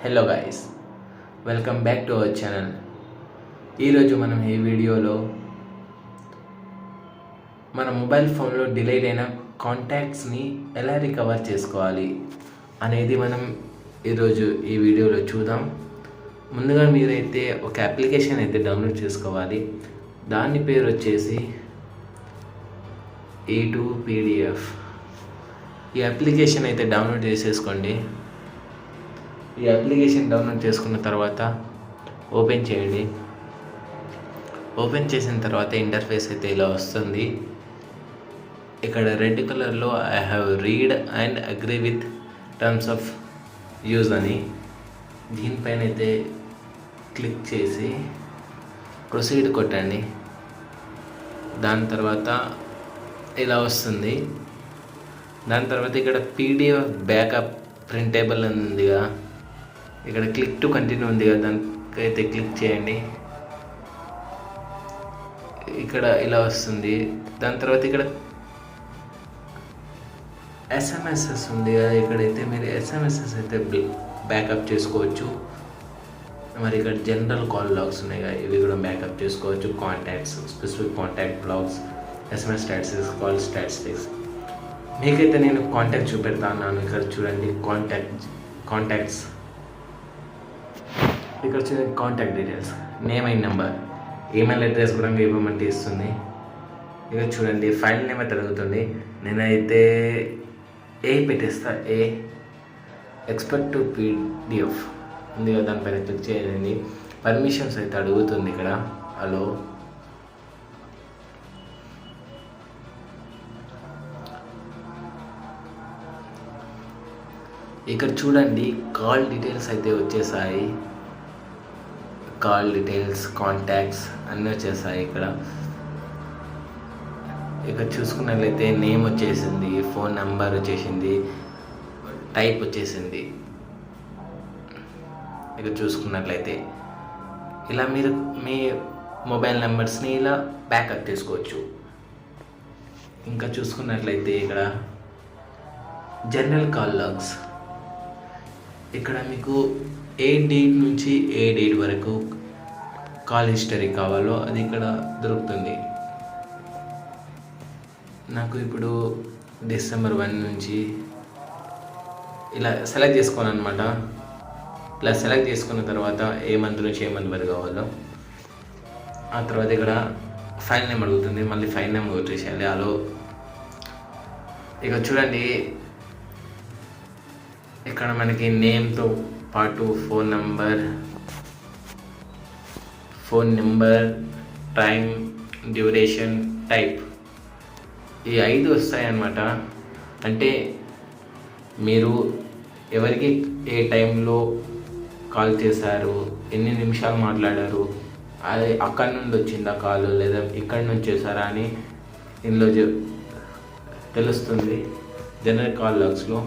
Hello guys, welcome back to our channel. ఈరోజు మనం ఈ వీడియోలో మన మొబైల్ ఫోన్లో డిలీట్ అయిన కాంటాక్ట్స్ని ఎలా రికవర్ చేసుకోవాలి అనేది మనం ఈరోజు ఈ వీడియోలో చూద్దాం. ముందుగా మీరైతే ఒక అప్లికేషన్ అయితే డౌన్లోడ్ చేసుకోవాలి. దాని పేరు వచ్చేసి E2PDF. ఈ అప్లికేషన్ అయితే డౌన్లోడ్ చేసేసుకోండి. ఈ అప్లికేషన్ డౌన్లోడ్ చేసుకున్న తర్వాత ఓపెన్ చేయండి. ఓపెన్ చేసిన తర్వాత ఇంటర్ఫేస్ అయితే ఇలా వస్తుంది. ఇక్కడ రెడ్ కలర్లో I have read and agree with terms of use అని దీనిపైన అయితే క్లిక్ చేసి ప్రొసీడ్ కొట్టండి. దాని తర్వాత ఇలా వస్తుంది. దాని తర్వాత ఇక్కడ PDF బ్యాకప్ ప్రింటేబుల్ అని ఉందిగా, ఇక్కడ క్లిక్ టు కంటిన్యూ ఉంది కదా, దానికైతే క్లిక్ చేయండి. ఇక్కడ ఇలా వస్తుంది. దాని తర్వాత ఇక్కడ SMS ఉంది కదా, ఇక్కడైతే మీరు SMS అయితే బ్యాకప్ చేసుకోవచ్చు. మరి ఇక్కడ జనరల్ కాల్ లాగ్స్ ఉన్నాయి కదా, ఇవి కూడా బ్యాకప్ చేసుకోవచ్చు. Contacts, specific contact blogs, SMS statistics, call statistics. మీకైతే నేను కాంటాక్ట్ చూపెడతాను. ఇక్కడ చూడండి కాంటాక్ట్స్. ఇక్కడ చూడండి contact details, name and number, email address కూడా ఇవ్వమంటే ఇస్తుంది. ఇక్కడ చూడండి ఫైల్ నేమ్ అయితే అడుగుతుంది. నేనైతే ఏ పెట్టేస్తా. ఎక్స్పెక్ట్ టు PDF ఉంది కదా, దానిపైన క్లిక్ చేయండి. పర్మిషన్స్ అయితే అడుగుతుంది ఇక్కడ. హలో, ఇక్కడ చూడండి కాల్ డీటెయిల్స్ అయితే వచ్చేసాయి. కాల్ డీటెయిల్స్, కాంటాక్ట్స్ అన్నీ వచ్చేసాయి. ఇక్కడ చూసుకున్నట్లయితే నేమ్ వచ్చేసింది, ఫోన్ నెంబర్ వచ్చేసింది, టైప్ వచ్చేసింది. ఇక్కడ చూసుకున్నట్లయితే ఇలా మీరు మీ మొబైల్ నెంబర్స్ని ఇలా బ్యాకప్ చేసుకోవచ్చు. ఇంకా చూసుకున్నట్లయితే ఇక్కడ జనరల్ కాల్ లాగ్స్, ఇక్కడ మీకు ఏ డేట్ నుంచి ఏ డేట్ వరకు కాల్ హిస్టరీ కావాలో అది ఇక్కడ దొరుకుతుంది. నాకు ఇప్పుడు December 1 నుంచి ఇలా సెలెక్ట్ చేసుకోను అనమాట. ఇలా సెలెక్ట్ చేసుకున్న తర్వాత ఏ మంత్ నుంచి ఏ మంత్ వరకు కావాలో, ఆ తర్వాత ఇక్కడ ఫైల్ నేమ్ అడుగుతుంది. మళ్ళీ ఫైల్ నేమ్ కొట్టేసేయాలి. హలో, ఇక చూడండి ఇక్కడ మనకి నేమ్తో పాటు phone number, time, duration, type, ఈ 5 వస్తాయన్నమాట. అంటే మీరు ఎవరికి ఏ టైంలో కాల్ చేశారు, ఎన్ని నిమిషాలు మాట్లాడారు, అది అక్కడి నుండి వచ్చిందా కాల్ లేదా ఇక్కడి నుంచి చేశారా అని ఇందులో తెలుస్తుంది జనరల్ కాల్ లాగ్స్లో.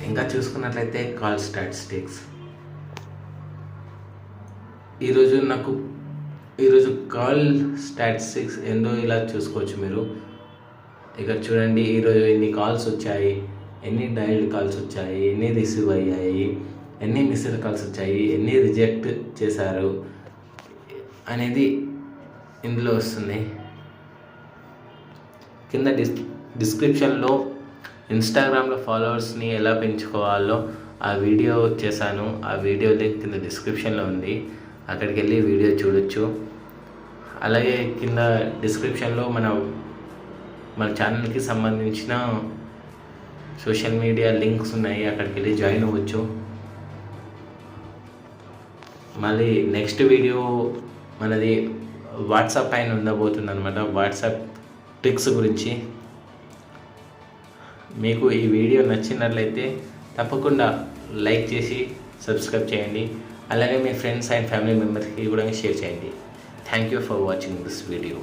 ఇంకా చూసుకున్నట్లయితే కాల్ స్టాటిస్టిక్స్, ఈరోజు కాల్ స్టాటిస్టిక్స్ ఏందో ఇలా చూసుకోవచ్చు మీరు. ఇక్కడ చూడండి ఈరోజు ఎన్ని కాల్స్ వచ్చాయి, ఎన్ని డైల్డ్ కాల్స్ వచ్చాయి, ఎన్ని రిసీవ్ అయ్యాయి, ఎన్ని మిస్డ్ కాల్స్ వచ్చాయి, ఎన్ని రిజెక్ట్ చేశారు అనేది ఇందులో వస్తుంది. కింద డిస్క్రిప్షన్లో ఇన్స్టాగ్రామ్లో ఫాలోవర్స్ని ఎలా పెంచుకోవాలో ఆ వీడియో చేశాను. ఆ వీడియో లింక్ కింద డిస్క్రిప్షన్లో ఉంది, అక్కడికి వెళ్ళి వీడియో చూడొచ్చు. అలాగే కింద డిస్క్రిప్షన్లో మన ఛానల్కి సంబంధించిన సోషల్ మీడియా లింక్స్ ఉన్నాయి, అక్కడికి వెళ్ళి జాయిన్ అవ్వచ్చు. మళ్ళీ నెక్స్ట్ వీడియో మనది వాట్సాప్ పైన ఉండబోతుంది అనమాట. వాట్సాప్ ట్రిక్స్ గురించి. మీకు ఈ వీడియో నచ్చినట్లయితే తప్పకుండా లైక్ చేసి సబ్స్క్రైబ్ చేయండి. అలాగే మీ ఫ్రెండ్స్ అండ్ ఫ్యామిలీ మెంబర్స్కి కూడా షేర్ చేయండి. Thank you for watching this video.